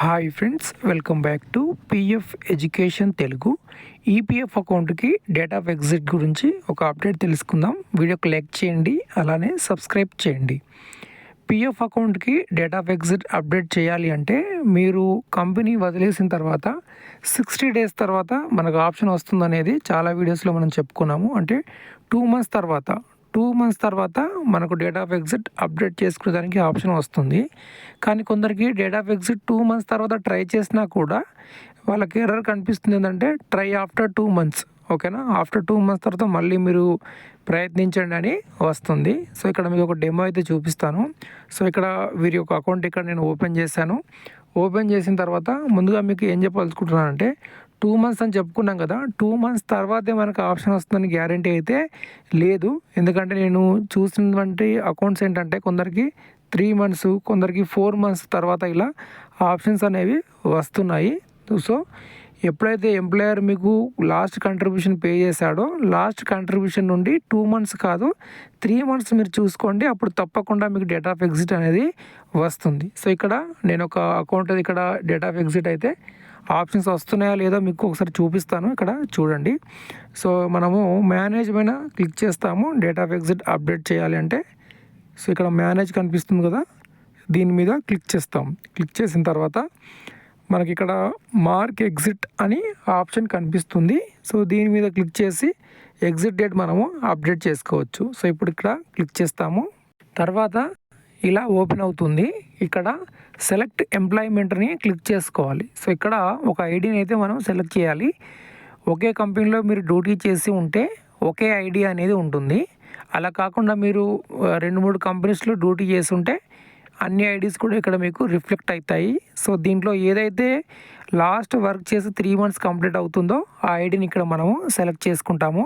Hi friends, welcome back to PF education Telugu. EPF అకౌంట్కి date of exit గురించి ఒక update తెలుసుకుందాం. వీడియోకి లైక్ చేయండి, అలానే సబ్స్క్రైబ్ చేయండి. పిఎఫ్ అకౌంట్కి డేట్ ఆఫ్ ఎగ్జిట్ అప్డేట్ చేయాలి అంటే మీరు కంపెనీ వదిలేసిన తర్వాత 60 డేస్ తర్వాత మనకు ఆప్షన్ వస్తుందనేది చాలా వీడియోస్లో మనం చెప్పుకున్నాము. అంటే 2 మంత్స్ తర్వాత మనకు డేట్ ఆఫ్ ఎగ్జిట్ అప్డేట్ చేసుకునేదానికి ఆప్షన్ వస్తుంది. కానీ కొందరికి డేట్ ఆఫ్ ఎగ్జిట్ 2 మంత్స్ తర్వాత ట్రై చేసినా కూడా వాళ్ళకి ఎర్రర్ కనిపిస్తుంది. ఏంటంటే ట్రై ఆఫ్టర్ 2 మంత్స్, ఓకేనా, ఆఫ్టర్ 2 మంత్స్ తర్వాత మళ్ళీ మీరు ప్రయత్నించండి అని వస్తుంది. సో ఇక్కడ మీకు ఒక డెమో అయితే చూపిస్తాను. సో ఇక్కడ వీరి యొక్క అకౌంట్ ఇక్కడ నేను ఓపెన్ చేశాను. ఓపెన్ చేసిన తర్వాత ముందుగా మీకు ఏం చెప్పాలనుకుంటున్నానంటే 2 మంత్స్ అని చెప్పుకున్నాం కదా, 2 మంత్స్ తర్వాతే మనకు ఆప్షన్ వస్తుందని గ్యారంటీ అయితే లేదు. ఎందుకంటే నేను చూసినటువంటి అకౌంట్స్ ఏంటంటే కొందరికి 3 మంత్స్, కొందరికి 4 మంత్స్ తర్వాత ఇలా ఆప్షన్స్ అనేవి వస్తున్నాయి. సో ఎప్పుడైతే ఎంప్లాయర్ మీకు లాస్ట్ కంట్రిబ్యూషన్ పే చేశాడో లాస్ట్ కంట్రిబ్యూషన్ నుండి 2 మంత్స్ కాదు 3 మంత్స్ మీరు చూసుకోండి, అప్పుడు తప్పకుండా మీకు డేట్ ఆఫ్ ఎగ్జిట్ అనేది వస్తుంది. సో ఇక్కడ నేను ఒక అకౌంట్ ఇక్కడ డేట్ ఆఫ్ ఎగ్జిట్ అయితే ఆప్షన్స్ వస్తున్నాయా లేదో మీకు ఒకసారి చూపిస్తాను. ఇక్కడ చూడండి. సో మనము మేనేజ్ పైన క్లిక్ చేస్తాము డేట్ ఆఫ్ ఎగ్జిట్ అప్డేట్ చేయాలి అంటే. సో ఇక్కడ మేనేజ్ కనిపిస్తుంది కదా, దీని మీద క్లిక్ చేస్తాం. క్లిక్ చేసిన తర్వాత మనకి ఇక్కడ మార్క్ ఎగ్జిట్ అని ఆప్షన్ కనిపిస్తుంది. సో దీని మీద క్లిక్ చేసి ఎగ్జిట్ డేట్ మనము అప్డేట్ చేసుకోవచ్చు. సో ఇప్పుడు ఇక్కడ క్లిక్ చేస్తాము. తర్వాత ఇలా ఓపెన్ అవుతుంది. ఇక్కడ సెలెక్ట్ ఎంప్లాయ్మెంట్ని క్లిక్ చేసుకోవాలి. సో ఇక్కడ ఒక ఐడిని అయితే మనం సెలెక్ట్ చేయాలి. ఒకే కంపెనీలో మీరు డ్యూటీ చేసి ఉంటే ఒకే ఐడి అనేది ఉంటుంది. అలా కాకుండా మీరు 2-3 కంపెనీస్లో డ్యూటీ చేసి ఉంటే అన్ని ఐడీస్ కూడా ఇక్కడ మీకు రిఫ్లెక్ట్ అవుతాయి. సో దీంట్లో ఏదైతే లాస్ట్ వర్క్ చేసి 3 మంత్స్ కంప్లీట్ అవుతుందో ఆ ఐడిని ఇక్కడ మనము సెలెక్ట్ చేసుకుంటాము.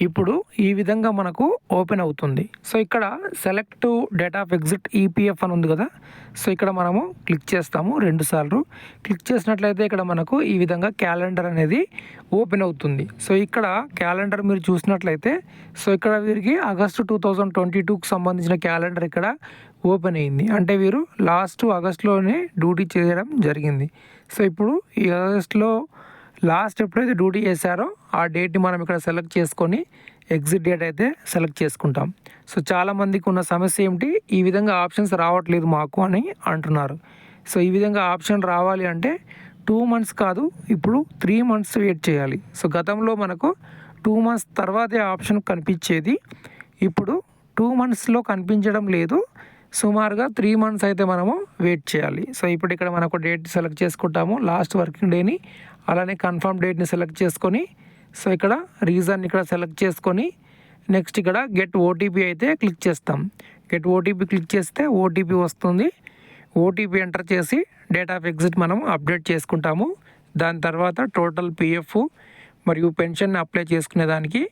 ఇప్పుడు ఈ విధంగా మనకు ఓపెన్ అవుతుంది. సో ఇక్కడ select date of exit EPF అని ఉంది కదా, సో ఇక్కడ మనము క్లిక్ చేస్తాము 2 సార్లు. క్లిక్ చేసినట్లయితే ఇక్కడ మనకు ఈ విధంగా క్యాలెండర్ అనేది ఓపెన్ అవుతుంది. సో ఇక్కడ క్యాలెండర్ మీరు చూసినట్లయితే సో ఇక్కడ వీరికి ఆగస్టు 2022కి సంబంధించిన క్యాలెండర్ ఇక్కడ ఓపెన్ అయింది. అంటే వీరు లాస్ట్ ఆగస్టులోనే డ్యూటీ చేయడం జరిగింది. సో ఇప్పుడు ఈ ఆగస్టులో లాస్ట్ ఎప్పుడైతే డ్యూటీ చేశారో ఆ డేట్ని మనం ఇక్కడ సెలెక్ట్ చేసుకొని ఎగ్జిట్ డేట్ అయితే సెలెక్ట్ చేసుకుంటాం. సో చాలామందికి ఉన్న సమస్య ఏమిటి, ఈ విధంగా ఆప్షన్స్ రావట్లేదు మాకు అని అంటున్నారు. సో ఈ విధంగా ఆప్షన్ రావాలి అంటే 2 మంత్స్ కాదు, ఇప్పుడు 3 మంత్స్ వెయిట్ చేయాలి. సో గతంలో మనకు 2 మంత్స్ తర్వాతే ఆప్షన్ కనిపించేది, ఇప్పుడు 2 మంత్స్లో కనిపించడం లేదు. సుమారుగా 3 మంత్స్ అయితే మనము వెయిట్ చేయాలి. సో ఇప్పుడు ఇక్కడ మనకు డేట్ సెలెక్ట్ చేసుకుంటాము, లాస్ట్ వర్కింగ్ డేని, అలానే కన్ఫర్మ్ డేట్ని సెలెక్ట్ చేసుకొని సో ఇక్కడ రీజన్ ఇక్కడ సెలెక్ట్ చేసుకొని నెక్స్ట్ ఇక్కడ గెట్ ఓటీపీ అయితే క్లిక్ చేస్తాం. గెట్ ఓటీపీ క్లిక్ చేస్తే ఓటీపీ వస్తుంది. ఓటీపీ ఎంటర్ చేసి డేట్ ఆఫ్ ఎగ్జిట్ మనం అప్డేట్ చేసుకుంటాము. దాని తర్వాత టోటల్ పిఎఫ్ మరియు పెన్షన్ అప్లై చేసుకునే దానికి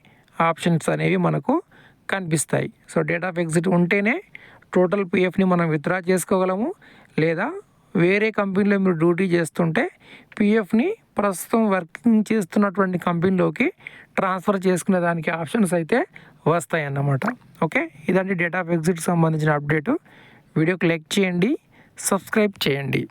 ఆప్షన్స్ అనేవి మనకు కనిపిస్తాయి. సో డేట్ ఆఫ్ ఎగ్జిట్ ఉంటేనే టోటల్ పిఎఫ్ని మనం విత్డ్రా చేసుకోగలము, లేదా వేరే కంపెనీలో మీరు డ్యూటీ చేస్తుంటే పిఎఫ్ని ప్రస్తుతం వర్కింగ్ చేస్తున్నటువంటి కంపెనీలోకి ట్రాన్స్ఫర్ చేసుకునే దానికి ఆప్షన్స్ అయితే వస్తాయి అన్నమాట. ఓకే, ఇదండి డేట్ ఆఫ్ ఎగ్జిట్కి సంబంధించిన అప్డేటు. వీడియోకి లైక్ చేయండి, సబ్స్క్రైబ్ చేయండి.